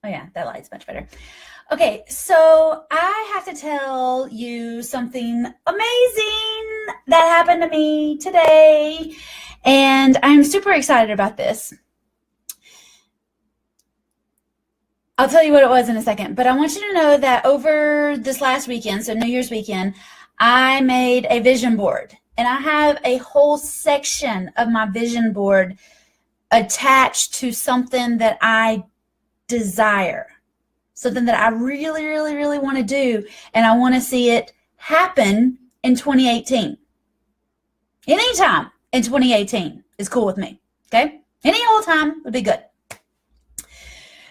Oh yeah, that light's much better. Okay, so I have to tell you something amazing that happened to me today, and I'm super excited about this. I'll tell you what it was in a second, but I want you to know that over this last weekend, so New Year's weekend, I made a vision board, and I have a whole section of my vision board attached to something that I desire, something that I really, really, really want to do, and I want to see it happen in 2018. Anytime in 2018 is cool with me, okay? Any whole time would be good.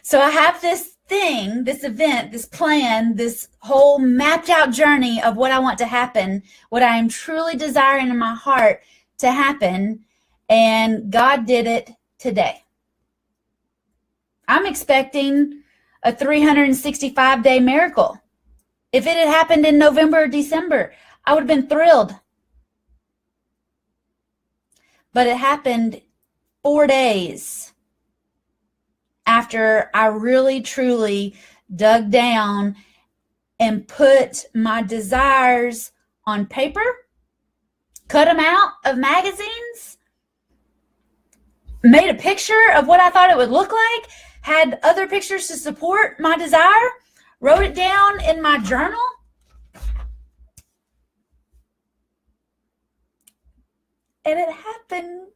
So I have this thing, this event, this plan, this whole mapped out journey of what I want to happen, what I am truly desiring in my heart to happen, and God did it today. I'm expecting a 365-day miracle. If it had happened in November or December, I would have been thrilled. But it happened 4 days after I really, truly dug down and put my desires on paper, cut them out of magazines, made a picture of what I thought it would look like, had other pictures to support my desire, wrote it down in my journal. And it happened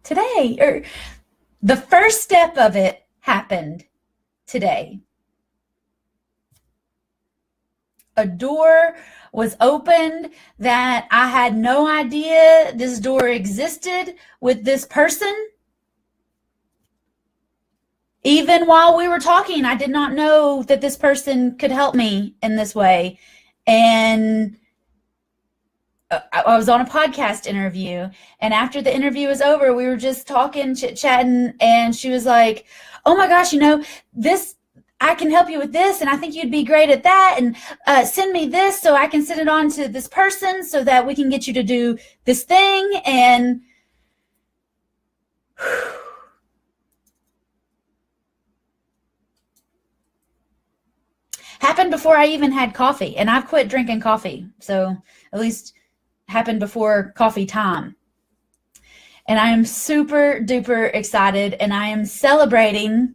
today, or the first step of it happened today. A door was opened that I had no idea this door existed with this person. Even while we were talking, I did not know that this person could help me in this way. And I was on a podcast interview, and after the interview was over, we were just talking, chit-chatting, and she was like, oh my gosh, this, I can help you with this, and I think you'd be great at that, and send me this so I can send it on to this person so that we can get you to do this thing. And happened before I even had coffee, and I've quit drinking coffee, so at least happened before coffee time. And I am super duper excited, and I am celebrating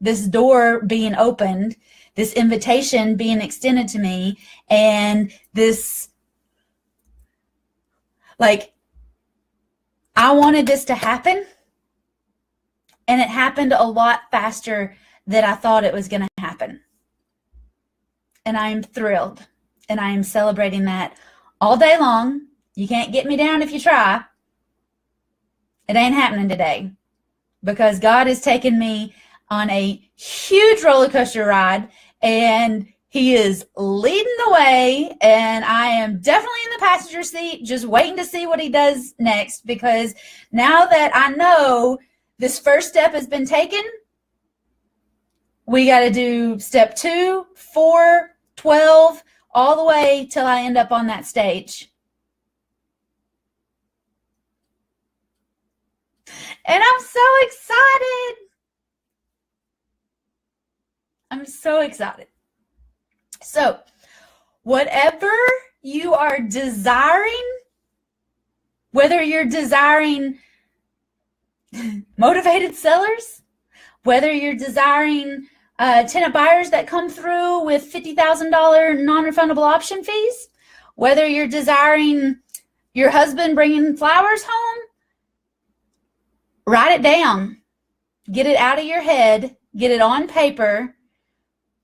this door being opened, this invitation being extended to me, and this, like, I wanted this to happen, and it happened a lot faster than I thought it was going to happen. And I am thrilled, and I am celebrating that all day long. You can't get me down if you try. It ain't happening today, because God has taken me on a huge roller coaster ride, and he is leading the way, and I am definitely in the passenger seat just waiting to see what he does next, because now that I know this first step has been taken, we got to do step 2, 4, 12, all the way till I end up on that stage. And I'm so excited. I'm so excited. So, whatever you are desiring, whether you're desiring motivated sellers, whether you're desiring tenant buyers that come through with $50,000 non-refundable option fees, whether you're desiring your husband bringing flowers home, write it down. Get it out of your head. Get it on paper.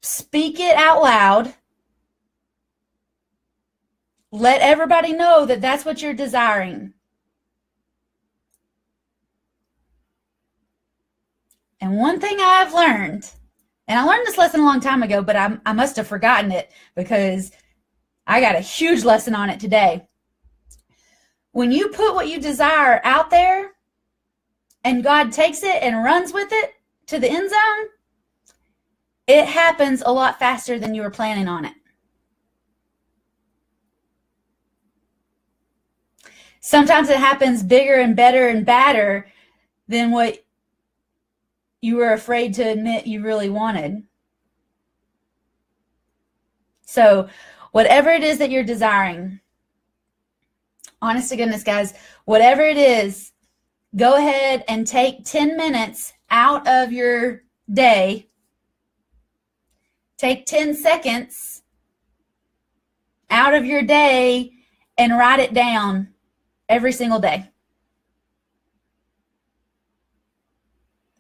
Speak it out loud. Let everybody know that that's what you're desiring. And one thing I've learned, and I learned this lesson a long time ago, but I must have forgotten it because I got a huge lesson on it today. When you put what you desire out there and God takes it and runs with it to the end zone, it happens a lot faster than you were planning on it. Sometimes it happens bigger and better and badder than what you were afraid to admit you really wanted. So whatever it is that you're desiring, honest to goodness, guys, whatever it is, go ahead and take 10 minutes out of your day. Take 10 seconds out of your day and write it down every single day.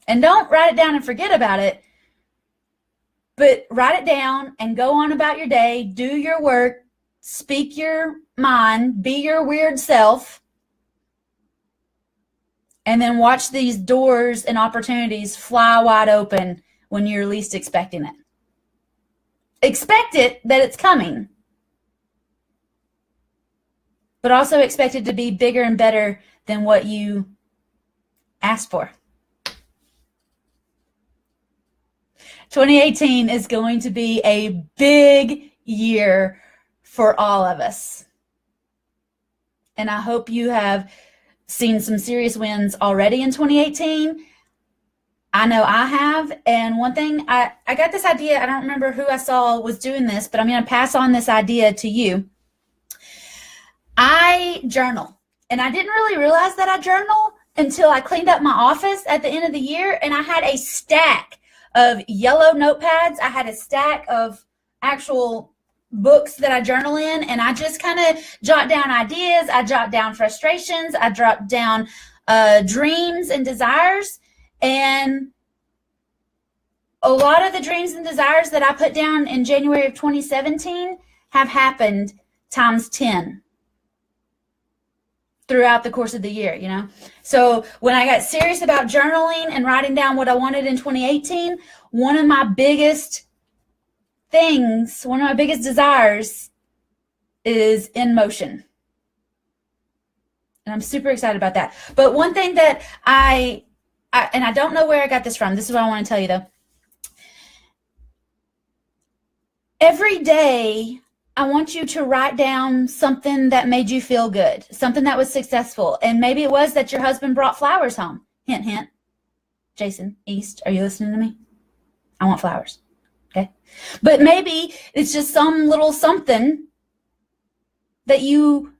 And don't write it down and forget about it, but write it down and go on about your day, do your work, speak your mind, be your weird self, and then watch these doors and opportunities fly wide open when you're least expecting it. Expect it that it's coming, but also expect it to be bigger and better than what you asked for. 2018 is going to be a big year for all of us. And I hope you have seen some serious wins already in 2018. I know I have. And one thing, I got this idea. I don't remember who I saw was doing this, but I'm going to pass on this idea to you. I journal. And I didn't really realize that I journal until I cleaned up my office at the end of the year. And I had a stack of yellow notepads. I had a stack of actual books that I journal in, and I just kind of jot down ideas. I jot down frustrations. I jot down dreams and desires. And a lot of the dreams and desires that I put down in January of 2017 have happened times 10 throughout the course of the year, you know? So when I got serious about journaling and writing down what I wanted in 2018, one of my biggest things, one of my biggest desires is in motion. And I'm super excited about that. But one thing that and I don't know where I got this from. This is what I want to tell you though. Every day, I want you to write down something that made you feel good, something that was successful. And maybe it was that your husband brought flowers home. Hint, hint. Jason East, are you listening to me? I want flowers. Okay. But maybe it's just some little something that you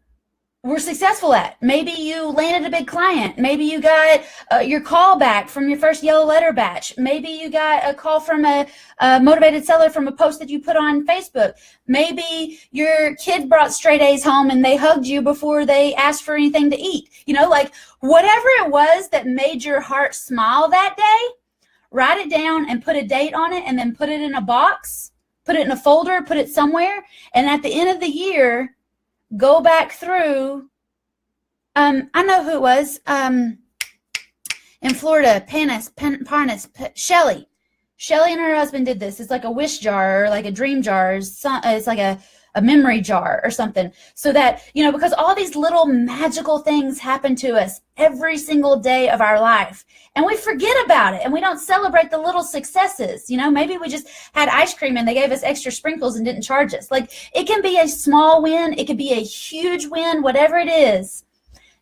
were successful at. Maybe you landed a big client. Maybe you got your call back from your first yellow letter batch. Maybe you got a call from a motivated seller from a post that you put on Facebook. Maybe your kid brought straight A's home and they hugged you before they asked for anything to eat. You know, like whatever it was that made your heart smile that day, write it down and put a date on it, and then put it in a box, put it in a folder, put it somewhere. And at the end of the year, go back through, I know who it was, in Florida, Shelly. Shelly and her husband did this. It's like a wish jar or like a dream jar. It's like a memory jar or something. So that, you know, because all these little magical things happen to us every single day of our life. And we forget about it and we don't celebrate the little successes. You know, maybe we just had ice cream and they gave us extra sprinkles and didn't charge us. Like it can be a small win. It could be a huge win, whatever it is.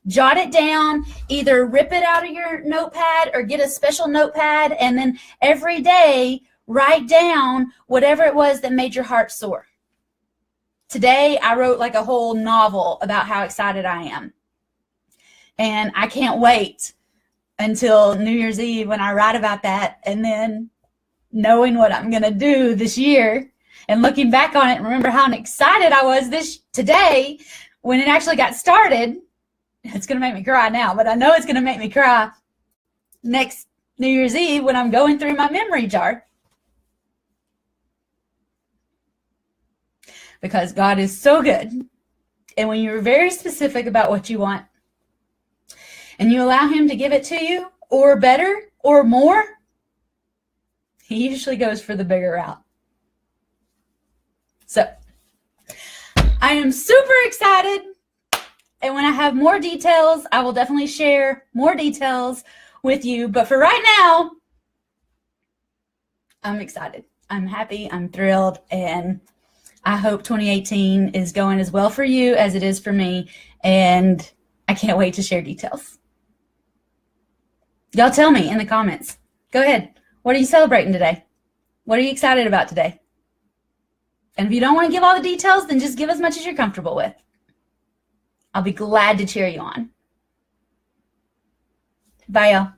Jot it down, either rip it out of your notepad or get a special notepad. And then every day write down whatever it was that made your heart soar. Today, I wrote like a whole novel about how excited I am. And I can't wait until New Year's Eve when I write about that, and then knowing what I'm going to do this year and looking back on it and remember how excited I was today when it actually got started. It's going to make me cry now, but I know it's going to make me cry next New Year's Eve when I'm going through my memory jar. Because God is so good. And when you're very specific about what you want and you allow him to give it to you, or better, or more, he usually goes for the bigger route. So I am super excited. And when I have more details, I will definitely share more details with you. But for right now, I'm excited. I'm happy. I'm thrilled. And I hope 2018 is going as well for you as it is for me, and I can't wait to share details. Y'all tell me in the comments, Go ahead. What are you celebrating today? What are you excited about today? And if you don't want to give all the details, then just give as much as you're comfortable with. I'll be glad to cheer you on. Bye, y'all.